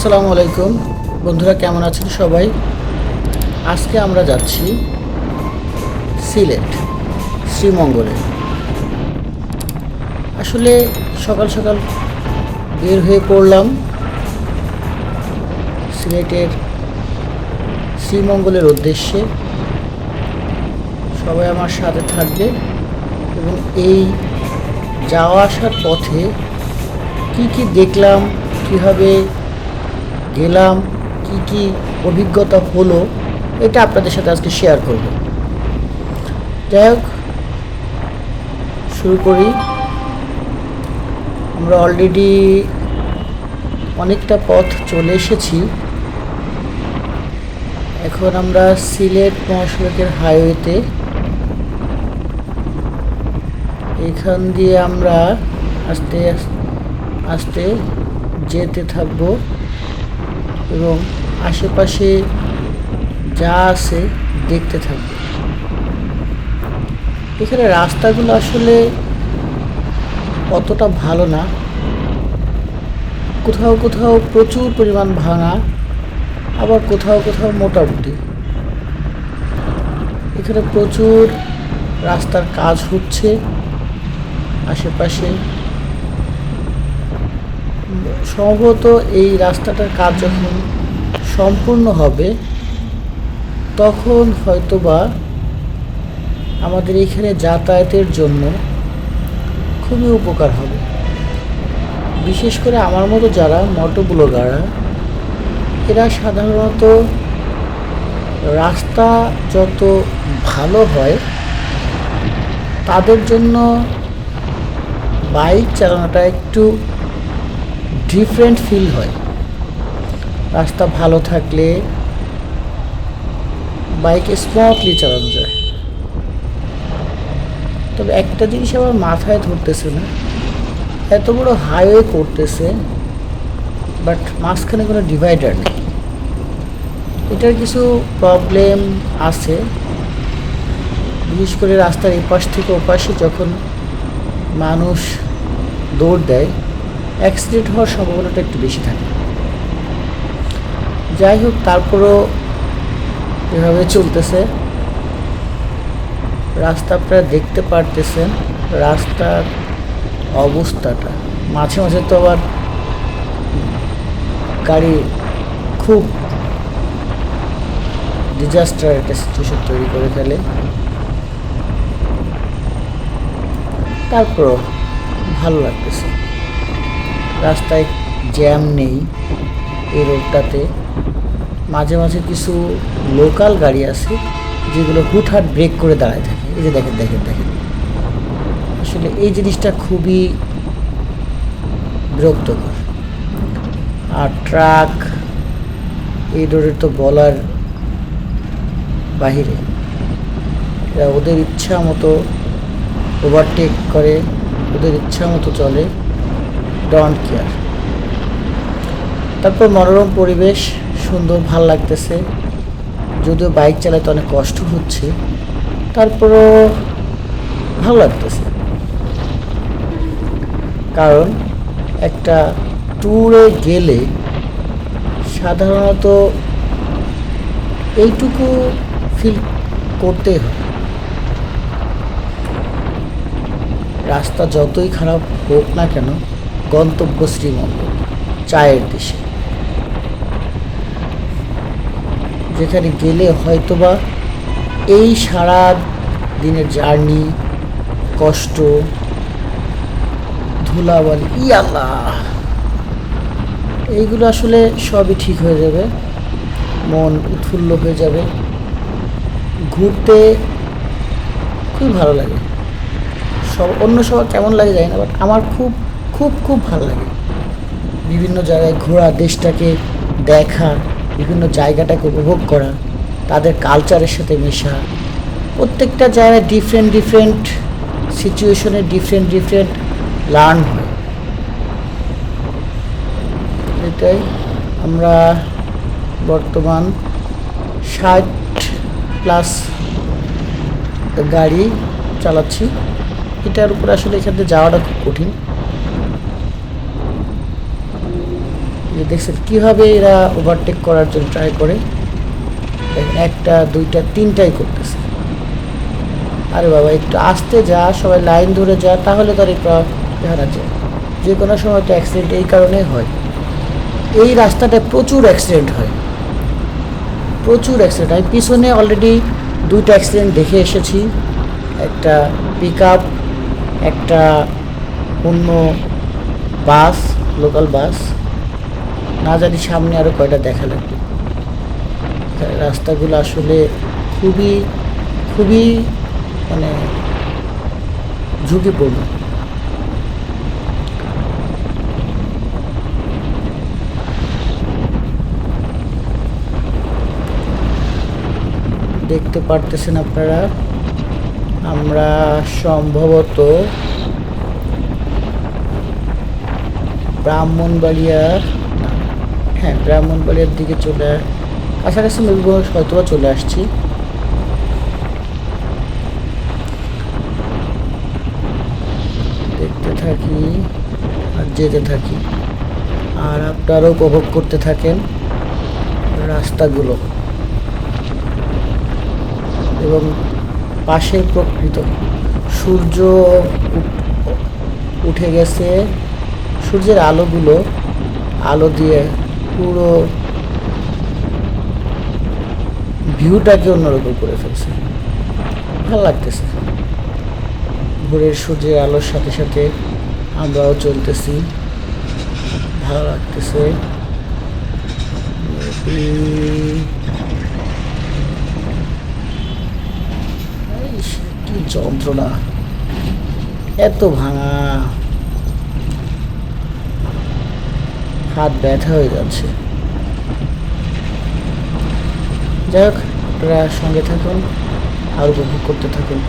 আসসালামু আলাইকুম বন্ধুরা, কেমন আছেন সবাই? আজকে আমরা যাচ্ছি সিলেট শ্রীমঙ্গলে। আসলে সকাল সকাল বের হয়ে পড়লাম সিলেটের শ্রীমঙ্গলের উদ্দেশ্যে। সবাই আমার সাথে থাকবে এবং এই যাওয়া আসার পথে কি কি দেখলাম, কীভাবে গেলাম, কি কি অভিজ্ঞতা হলো, এটা আপনাদের সাথে আজকে শেয়ার করব। যাই হোক, শুরু করি। আমরা অলরেডি অনেকটা পথ চলে এসেছি। এখন আমরা সিলেট মহাসড়কের হাইওয়েতে, এখান দিয়ে আমরা আস্তে আস্তে যেতে থাকব এবং আশেপাশে যা আছে দেখতে থাকব। এখানে রাস্তাগুলো আসলে অতটা ভালো না, কোথাও কোথাও প্রচুর পরিমাণ ভাঙা, আবার কোথাও কোথাও মোটামুটি। এখানে প্রচুর রাস্তার কাজ হচ্ছে আশেপাশে। সম্ভবত এই রাস্তাটার কাজ যখন সম্পূর্ণ হবে তখন হয়তোবা আমাদের এখানে যাতায়াতের জন্য খুবই উপকার হবে। বিশেষ করে আমার মতো যারা মোটো ব্লগাররা, এরা সাধারণত রাস্তা যত ভালো হয় তাদের জন্য বাইক চালানোটা একটু ডিফারেন্ট ফিল হয়। রাস্তা ভালো থাকলে বাইক স্মুথলি চালানো যায়। তবে একটা জিনিস আমার মাথায় ধরতেছে না, এত বড় হাইওয়ে করতেছে বাট মাঝখানে কোনো ডিভাইডার নেই। এটার কিছু প্রবলেম আছে। বিশেষ করে রাস্তার এপাশ থেকে ওপাশে যখন মানুষ দৌড় দেয়, অ্যাক্সিডেন্ট হওয়ার সম্ভাবনাটা একটু বেশি থাকে। যাই হোক, তারপরও এভাবে চলতেছে। রাস্তা আপনারা দেখতে পারতেছেন, রাস্তার অবস্থাটা। মাঝে মাঝে তো আবার গাড়ি খুব ডিজাস্টার একটা সিচুয়েশন তৈরি করে ফেলে। তারপরও ভালো লাগতেছে, রাস্তায় জ্যাম নেই। এই রোডটাতে মাঝে মাঝে কিছু লোকাল গাড়ি আছে যেগুলো হুটহাট ব্রেক করে দাঁড়ায় থাকে। এই যে দেখেন দেখেন দেখেন, আসলে এই জিনিসটা খুবই বিরক্তকর। আর ট্রাক এই রোডের তো বলার বাহিরে, এরা ওদের ইচ্ছা মতো ওভারটেক করে, ওদের ইচ্ছা মতো চলে, ডোন্ট কেয়ার। তারপর মনোরম পরিবেশ, সুন্দর, ভাল লাগতেছে। যদিও বাইক চালাতে অনেক কষ্ট হচ্ছে, তারপরও ভালো লাগতেছে। কারণ একটা ট্যুরে গেলে সাধারণত এইটুকু ফিল করতেই হয়। রাস্তা যতই খারাপ হোক না কেন, গন্তব্য শ্রীমঙ্গল, চায়ের দেশে, যেখানে গেলে হয়তোবা এই সারা দিনের জার্নি, কষ্ট, ধুলাবালি, আল্লাহ, এইগুলো আসলে সবই ঠিক হয়ে যাবে। মন উৎফুল্ল হয়ে যাবে। ঘুরতে খুব ভালো লাগে। অন্য সবার কেমন লাগে জানি না, বাট আমার খুব খুব খুব ভালো লাগে বিভিন্ন জায়গায় ঘোরা, দেশটাকে দেখা, বিভিন্ন জায়গাটাকে উপভোগ করা, তাদের কালচারের সাথে মেশা। প্রত্যেকটা জায়গায় ডিফারেন্ট ডিফারেন্ট সিচুয়েশনে ডিফারেন্ট ডিফারেন্ট লার্ন হয়। এটাই আমরা বর্তমান 60+ গাড়ি চালাচ্ছি। এটার উপরে আসলে এখান থেকে যাওয়াটা খুব কঠিন। যে দেখছেন কীভাবে এরা ওভারটেক করার জন্য ট্রাই করে। দেখেন একটা দুইটা তিনটাই করতেছে। আরে বাবা একটু আস্তে যা, সবাই লাইন ধরে যা, তাহলে তার একটু হারা যায়। যে কোনো সময় তো অ্যাক্সিডেন্ট এই কারণে হয়। এই রাস্তাটায় প্রচুর অ্যাক্সিডেন্ট হয়, প্রচুর অ্যাক্সিডেন্ট। আমি পিছনে অলরেডি দুইটা অ্যাক্সিডেন্ট দেখে এসেছি, একটা পিক আপ, একটা অন্য বাস, লোকাল বাস। না জানি সামনে আরও কয়টা দেখা লাগবে। রাস্তাগুলো আসলে খুবই খুবই মানে ঝুঁকিপূর্ণ। দেখতে পারতেছেন আপনারা, আমরা সম্ভবত ব্রাহ্মণবাড়িয়া, হ্যাঁ ব্রাহ্মণবাড়িয়ার দিকে কাছাকাছি হয়তো চলে আসছি। দেখতে থাকি আর যেতে থাকি, আর আপনারাও উপভোগ করতে থাকেন রাস্তাগুলো এবং পাশের প্রকৃত। সূর্য উঠে গেছে, সূর্যের আলো দিয়ে পুরো ভিউটাকে অন্যরকম করে ফেলছে, ভালো লাগতেছে। ভোরের সূর্যের আলোর সাথে সাথে আমরাও চলতেছি, ভালো লাগতেছে। কি যন্ত্রণা, এত ভাঙা, হাত ব্যথা হয়ে যাচ্ছে। যাই হোক, আপনারা সঙ্গে থাকুন আর উপভোগ করতে থাকুন।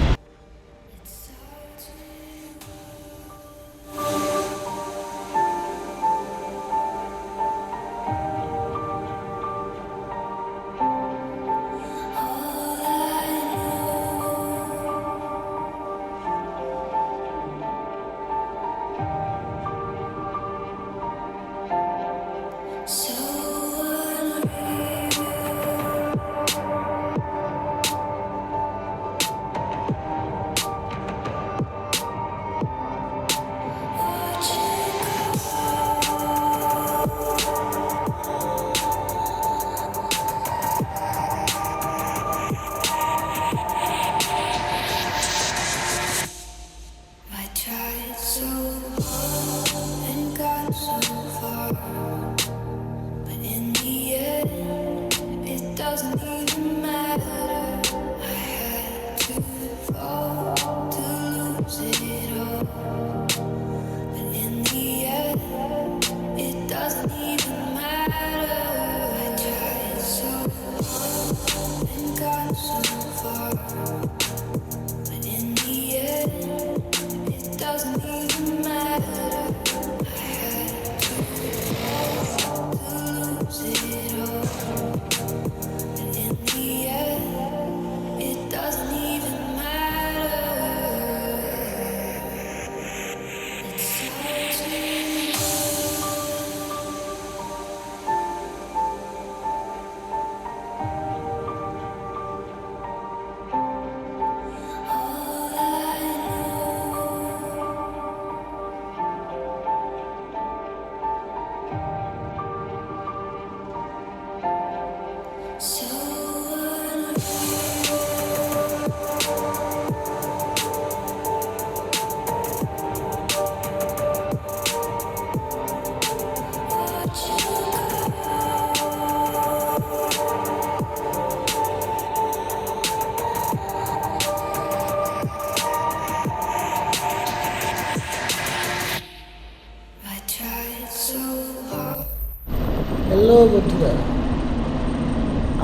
হ্যালো বন্ধুরা,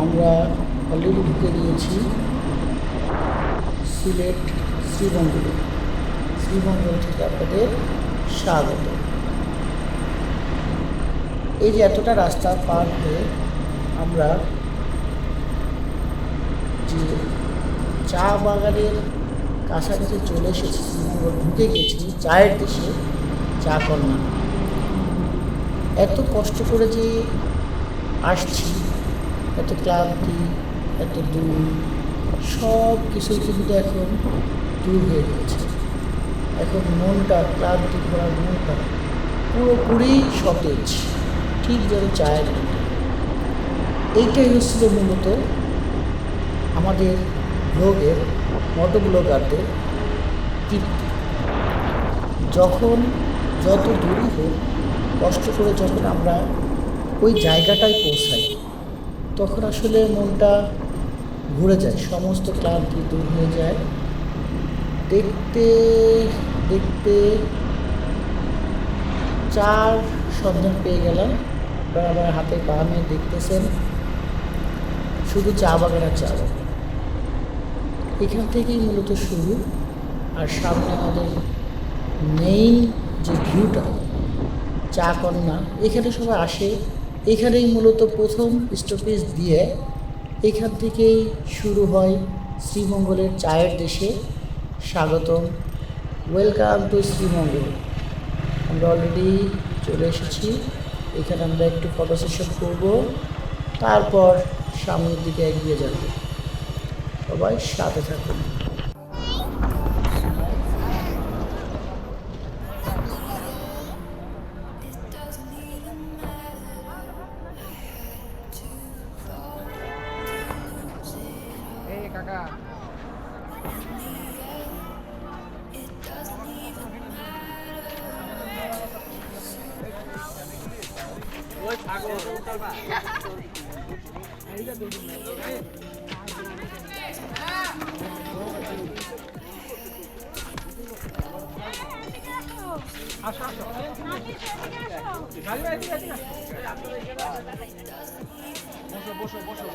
আমরা অলরেডি ঢুকে গিয়েছি সিলেট শ্রীমঙ্গল থেকে আপনাদের স্বাগত। এই যে এতটা রাস্তা পার হয়ে আমরা যে চা বাগানের কাছাকাছি চলে এসেছি, শ্রীমঙ্গল ঢুকে গেছি চায়ের দেশে, চা কর্নার। এত কষ্ট করে যে আসছি, এত ক্লান্তি, এত দূর, সব কিছুই কিন্তু এখন দূর হয়ে গেছে। এখন মনটা, ক্লান্তি ভরা মনটা পুরোপুরি সতেজ, ঠিক যেন চায়ের মতো। এইটাই হচ্ছিল মূলত আমাদের ব্লগের, মোটো ব্লগারদের তৃপ্তি। যখন যত দূরই হোক, কষ্ট করে যখন আমরা ওই জায়গাটায় পৌঁছাই, তখন আসলে মনটা ঘুরে যায়, সমস্ত ক্লান্তি দূর হয়ে যায়। দেখতে দেখতে 4 সন্ধান পেয়ে গেলাম। আপনারা আমার হাতে বামে দেখতেছেন শুধু চা বাগান আর চা বাগান। এখান থেকেই মূলত শুরু। আর সামনে আমাদের মেইন যে ভিউটা, চা কন্যা, এখানে সবাই আসে। এখানেই মূলত প্রথম স্টপেজ দিয়ে এখান থেকেই শুরু হয় শ্রীমঙ্গলের চায়ের দেশে স্বাগতম। Welcome to Sreemangal. আমরা অলরেডি চলে এসেছি। এখানে আমরা একটু ফটো সেশন করবো, তারপর সামনের দিকে এগিয়ে যাব। সবাই সাথে থাকুন। কাকা ওই পাগল উঠবা এইটা দুদিন নাই আসো আসো গাড়ি বাইরে আছে না বসো বসো বসো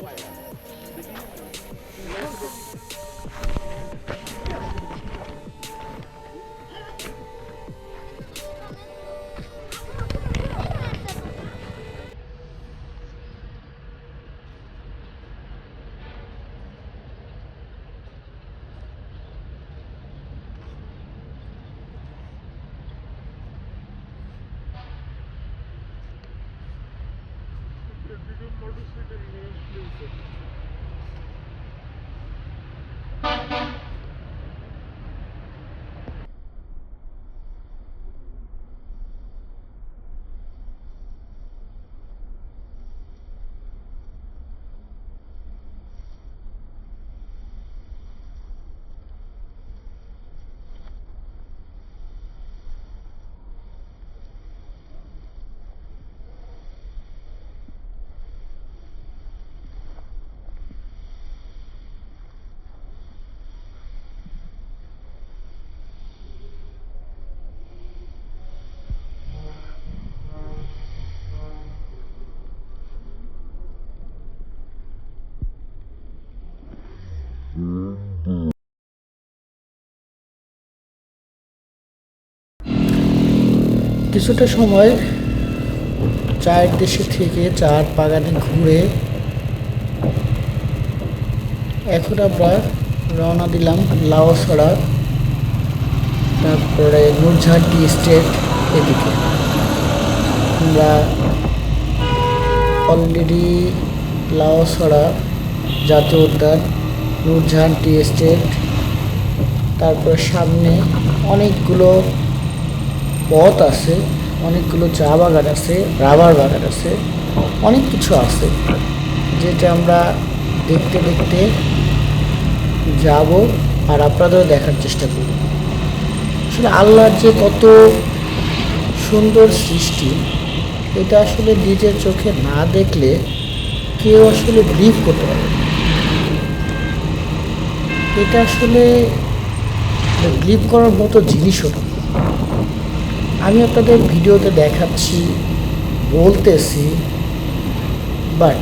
কিছুটা সময় চায়ের দেশে থেকে চার বাগানে ঘুরে এখন আমরা রওনা দিলাম লাউছড়া, তারপরে নূরজাহান টি এস্টেট। এদিকে আমরা অলরেডি লাউছড়া জাতীয় উদ্যান, নূরজাহান টি এস্টেট, তারপর সামনে অনেকগুলো পথ আছে, অনেকগুলো চা বাগান আছে, রাবার বাগান আছে, অনেক কিছু আছে যেটা আমরা দেখতে দেখতে যাব আর আপনাদেরও দেখার চেষ্টা করব। আসলে আল্লাহর যে কত সুন্দর সৃষ্টি, এটা আসলে নিজের চোখে না দেখলে কেউ আসলে বিলিভ করতে পারে। এটা আসলে বিলিভ করার মতো জিনিসও না। আমি আপনাদের ভিডিওতে দেখাচ্ছি, বলতেছি, বাট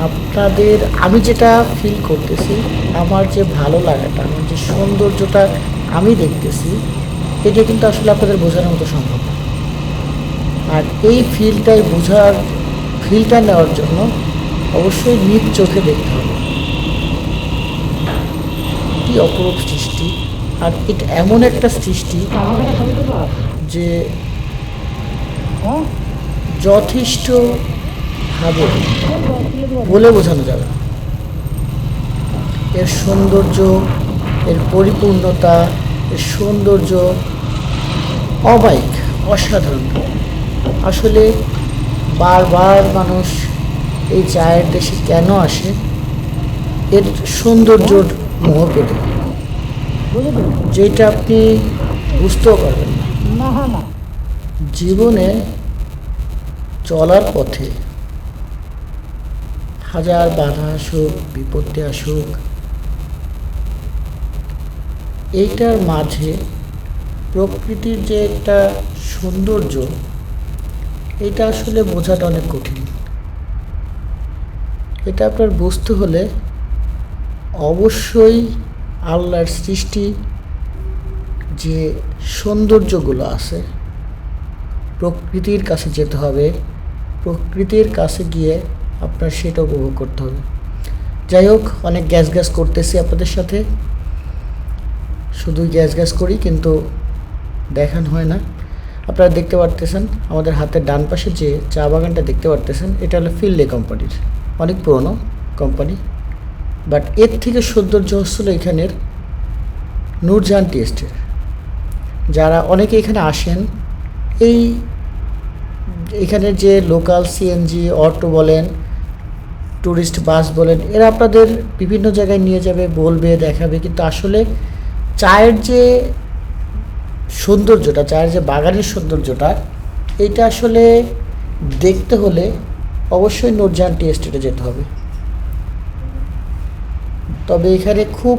আপনাদের আমি যেটা ফিল করতেছি, আমার যে ভালো লাগাটা, আমার যে সৌন্দর্যটা আমি দেখতেছি, এটা কিন্তু আসলে আপনাদের বোঝানোর মতো সম্ভব না। আর এই ফিলটা নেওয়ার জন্য অবশ্যই নিজ চোখে দেখতে হবে। কি অপরূপ সৃষ্টি! আর এটা এমন একটা সৃষ্টি যে যথেষ্ট ভাবে বলে বোঝানো যাবে না। এর সৌন্দর্য, এর পরিপূর্ণতা, এর সৌন্দর্য অবাইক, অসাধারণ। আসলে বারবার মানুষ এই চায়ের দেশে কেন আসে? এর সৌন্দর্যর মোহ পেতে, যেটা আপনি বুঝতেও পারবেন না। জীবনে চলার পথে হাজার বাধা আসুক, বিপত্তি আসুক, এইটার মাঝে প্রকৃতির যে একটা সৌন্দর্য, এটা আসলে বোঝাটা অনেক কঠিন। এটা আপনার বুঝতে হলে অবশ্যই আল্লাহর সৃষ্টি যে সৌন্দর্যগুলো আছে, প্রকৃতির কাছে যেতে হবে, প্রকৃতির কাছে গিয়ে আপনার সেটা উপভোগ করতে হবে। যাই হোক, অনেক গ্যাস করতেছি আপনাদের সাথে, শুধু গ্যাস করি কিন্তু দেখানো হয় না। আপনারা দেখতে পারতেছেন আমাদের হাতের ডান পাশে যে চা বাগানটা দেখতে পারতেছেন, এটা হলো ফিল্ডে কোম্পানির, অনেক পুরনো কোম্পানি। বাট এর থেকে সৌন্দর্য হচ্ছিল এখানের নূরজাহান টি এস্টেট। যারা অনেকে এখানে আসেন, এখানে যে লোকাল সিএনজি অটো বলেন, ট্যুরিস্ট বাস বলেন, এরা আপনাদের বিভিন্ন জায়গায় নিয়ে যাবে, বলবে, দেখাবে, কিন্তু আসলে চায়ের যে সৌন্দর্যটা, চায়ের যে বাগানের সৌন্দর্যটা, এইটা আসলে দেখতে হলে অবশ্যই নূরজাহান টি এস্টেটে যেতে হবে। তবে এখানে খুব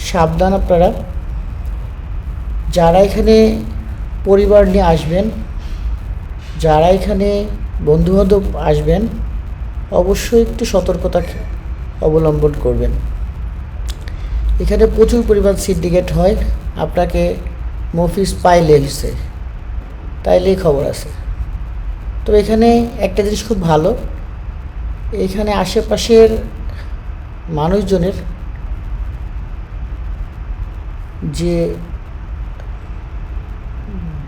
সাবধান আপনারা, যারা এখানে পরিবার নিয়ে আসবেন, যারা এখানে বন্ধুবান্ধব আসবেন, অবশ্যই একটু সতর্কতা অবলম্বন করবেন। এখানে প্রচুর পরিমাণ সিন্ডিকেট হয়, আপনাকে মফিস পাইলে হয়েছে তাইলেই খবর আছে। তো এখানে একটা জিনিস খুব ভালো, এখানে আশেপাশের মানুষজনের যে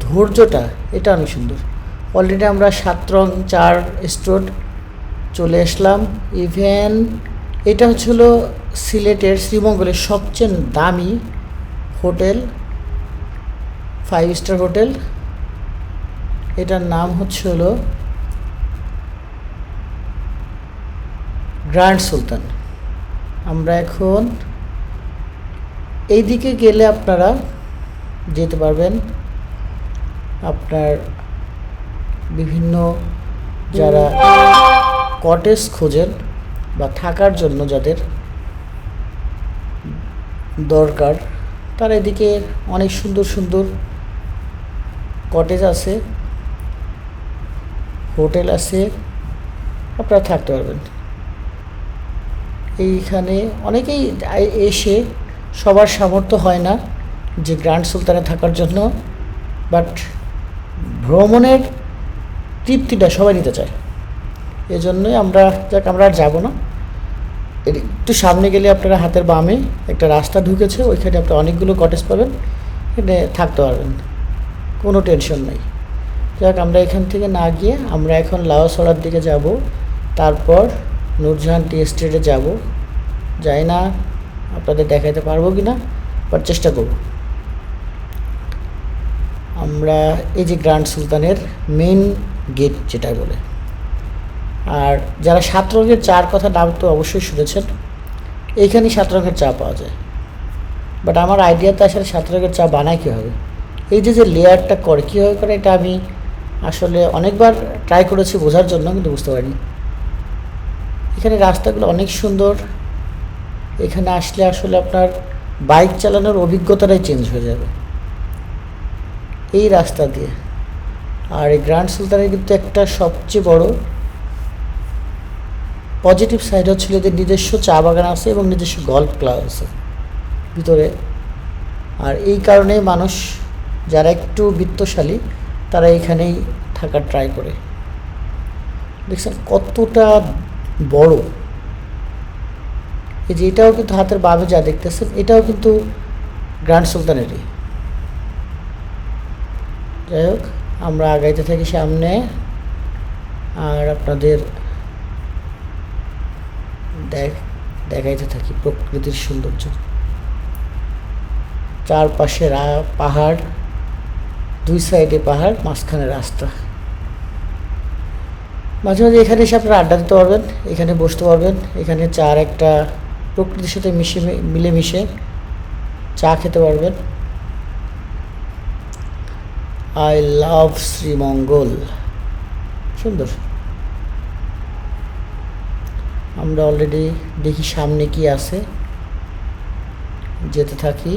ধৈর্যটা, এটা অনেক সুন্দর। অলরেডি আমরা 7 রং 4 স্টোর চলে আসলাম। ইভেন এটা হচ্ছিল সিলেটের শ্রীমঙ্গলের সবচেয়ে দামি হোটেল, 5 স্টার হোটেল। এটার নাম হচ্ছিল গ্র্যান্ড সুলতান। আমরা এখন এই দিকে গেলে আপনারা যেতে পারবেন। আপনার বিভিন্ন যারা কটেজ খোঁজেন বা থাকার জন্য যাদের দরকার, তারা এদিকে অনেক সুন্দর সুন্দর কটেজ আছে, হোটেল আছে, আপনারা থাকতে পারবেন। এইখানে অনেকেই এসে, সবার সামর্থ্য হয় না যে গ্র্যান্ড সুলতানে থাকার জন্য, বাট ভ্রমণের তৃপ্তিটা সবাই নিতে চায়। এজন্যই আমরা আর যাবো না। একটু সামনে গেলে আপনারা হাতের বামে একটা রাস্তা ঢুকেছে, ওইখানে আপনি অনেকগুলো কটেজ পাবেন, এখানে থাকতে পারবেন, কোনো টেনশন নেই। আমরা এখান থেকে না গিয়ে আমরা এখন লাউসড়ার দিকে যাব, তারপর নূরজাহান টি এস্টেটে যাব। যাই না আপনাদের দেখাইতে পারবো কি না, বাট চেষ্টা করব। আমরা এই যে গ্র্যান্ড সুলতানের মেইন গেট যেটা বলে, আর যারা 7 রঙের চার কথা নাম তো অবশ্যই শুনেছেন, এইখানেই 7 রঙের চা পাওয়া যায়। বাট আমার আইডিয়াতে আসলে 7 রঙের চা বানায় কীভাবে, এই যে লেয়ারটা করে কীভাবে করে, এটা আমি আসলে অনেকবার ট্রাই করেছি বোঝার জন্য, কিন্তু বুঝতে পারিনি। এখানে রাস্তাগুলো অনেক সুন্দর, এখানে আসলে আসলে আপনার বাইক চালানোর অভিজ্ঞতাটাই চেঞ্জ হয়ে যাবে এই রাস্তা দিয়ে। আর এই গ্র্যান্ড সুলতানের কিন্তু একটা সবচেয়ে বড় পজিটিভ সাইড হচ্ছিল এদের নিজস্ব চা বাগান আছে এবং নিজস্ব গল্ফ ক্লাব আছে ভিতরে। আর এই কারণে মানুষ যারা একটু বিত্তশালী তারা এখানেই থাকার ট্রাই করে। দেখছেন কতটা বড়। এই যে এটাও কিন্তু হাতের বামে যা দেখতেছেন, এটাও কিন্তু গ্র্যান্ড সুলতানেরই। যাই হোক, আমরা আগাইতে থাকি সামনে। আর আপনাদের দেখাইতে থাকি প্রকৃতির সৌন্দর্য। চারপাশে পাহাড়, দুই সাইডে পাহাড়, মাঝখানে রাস্তা। মাঝে মাঝে এখানে এসে আপনারা আড্ডা দিতে পারবেন, এখানে বসতে পারবেন, এখানে চার একটা প্রকৃতির সাথে মিলেমিশে চা খেতে পারবেন। আই লাভ শ্রীমঙ্গল, সুন্দর। আমরা অলরেডি দেখি সামনে কি আছে, যেতে থাকি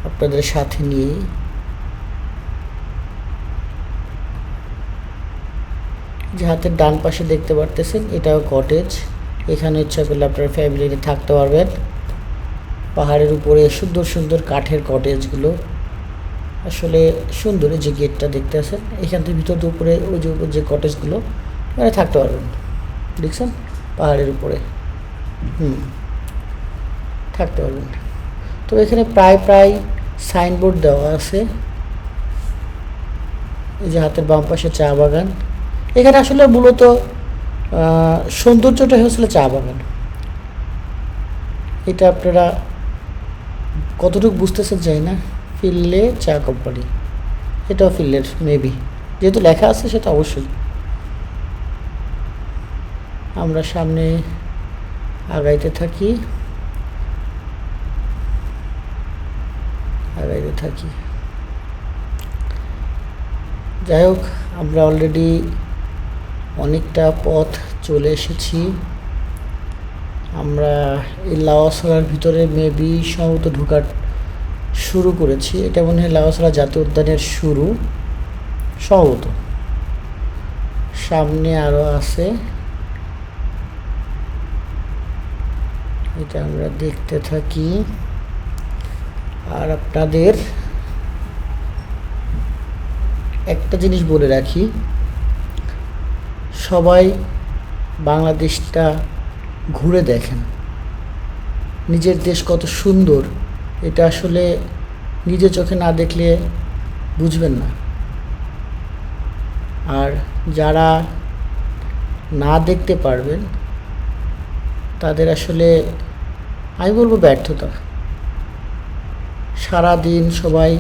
আপনাদের সাথে নিয়ে। যে হাতের ডান পাশে দেখতে পারতেছেন এটাও কটেজ। এখানে ইচ্ছা করলে আপনার ফ্যামিলি নিয়ে থাকতে পারবেন। পাহাড়ের উপরে সুন্দর সুন্দর কাঠের কটেজগুলো আসলে সুন্দর। যে গেটটা দেখতে আছেন এখান থেকে ভিতর উপরে ওই যে উপর যে কটেজগুলো মানে থাকতে পারবেন, দেখছেন পাহাড়ের উপরে থাকতে পারবেন। তো এখানে প্রায় সাইনবোর্ড দেওয়া আছে। এই যে হাতের বাম পাশে চা বাগান। এখানে আসলে মূলত সৌন্দর্যটা হচ্ছিল চা বাগান। এটা আপনারা কতটুকু বুঝতেছেন চাই না। ফিল্লে চা কোম্পানি, এটাও ফিল্লের মেবি, যেহেতু লেখা আছে সেটা অবশ্যই। আমরা সামনে আগাইতে থাকি। যাই হোক, আমরা অলরেডি অনেকটা পথ চলে এসেছি। আমরা এই লাওয়াছড়ার ভিতরে মেবি সম্ভবত ঢোকার শুরু করেছি। এটা মনে হয় লাওয়াছড়া জাতীয় উদ্যানের শুরু সম্ভবত। সামনে আরও আছে, এটা আমরা দেখতে থাকি। আর আপনাদের একটা জিনিস বলে রাখি, সবাই বাংলাদেশটা ঘুরে দেখেন। নিজের দেশ কত সুন্দর এটা আসলে নিজের চোখে না দেখলে বুঝবেন না। আর যারা না দেখতে পারবেন তাদের আসলে আমি বলবো ব্যর্থতা। সারা দিন সবাই,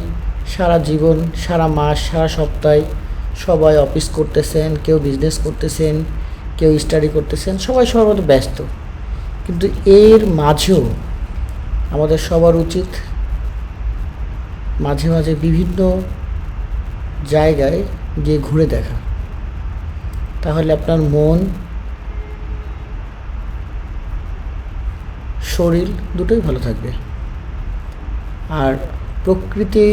সারা জীবন, সারা মাস, সারা সপ্তাহে সবাই অফিস করতেছেন, কেউ বিজনেস করতেছেন, কেউ স্টাডি করতেছেন, সবাই সবার মতো ব্যস্ত। কিন্তু এর মাঝেও আমাদের সবার উচিত মাঝে মাঝে বিভিন্ন জায়গায় গিয়ে ঘুরে দেখা। তাহলে আপনার মন, শরীর দুটোই ভালো থাকবে। আর প্রকৃতি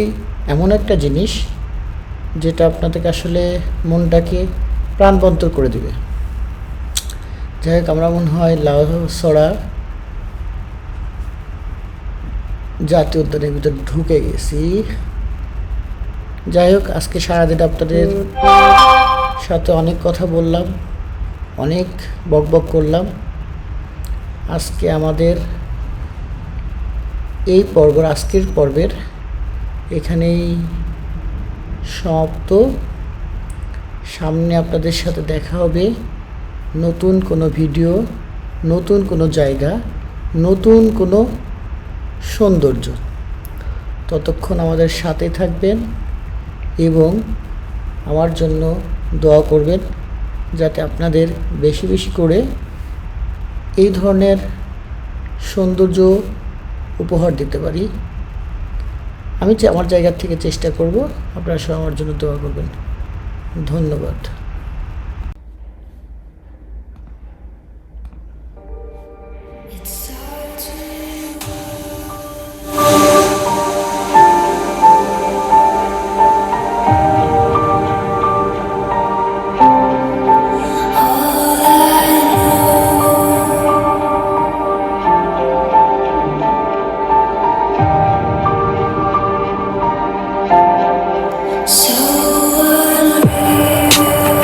এমন একটা জিনিস যেটা আপনাদেরকে আসলে মনটাকে প্রাণবন্তর করে দেবে। যাই হোক, আমরা মনে হয় লাউছড়া জাতীয় উদ্যানের ভিতর ঢুকে গেছি। যাই হোক, আজকে সারাদিন আপনাদের সাথে অনেক কথা বললাম, অনেক বকবক করলাম। আজকে আমাদের এই আজকের পর্বের এখানেই সমাপ্ত। সামনে আপনাদের সাথে দেখা হবে নতুন কোনো ভিডিও, নতুন কোনো জায়গা, নতুন কোনো সৌন্দর্য। ততক্ষণ আমাদের সাথে থাকবেন এবং আমার জন্য দোয়া করবেন যাতে আপনাদের বেশি বেশি করে এই ধরনের সৌন্দর্য উপহার দিতে পারি। আমি আমার জায়গা থেকে চেষ্টা করব। আপনারা সবাই আমার জন্য দোয়া করবেন। ধন্যবাদ। So unreal.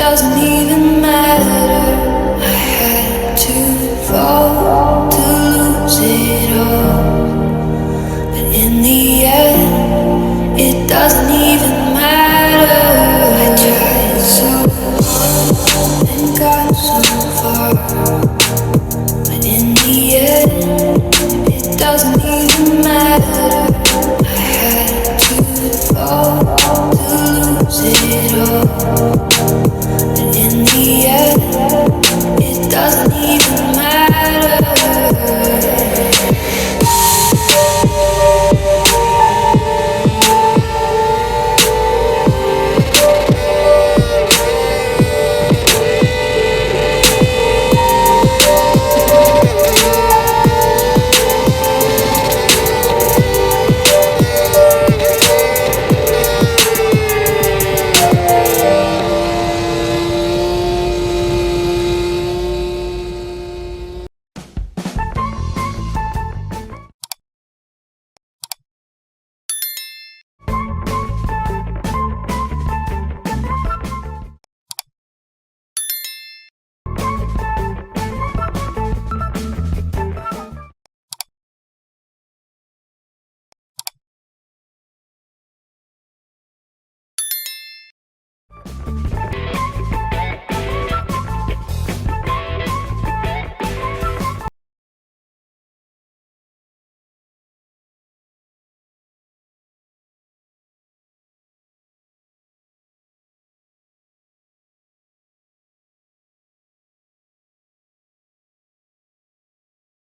doesn't even matter.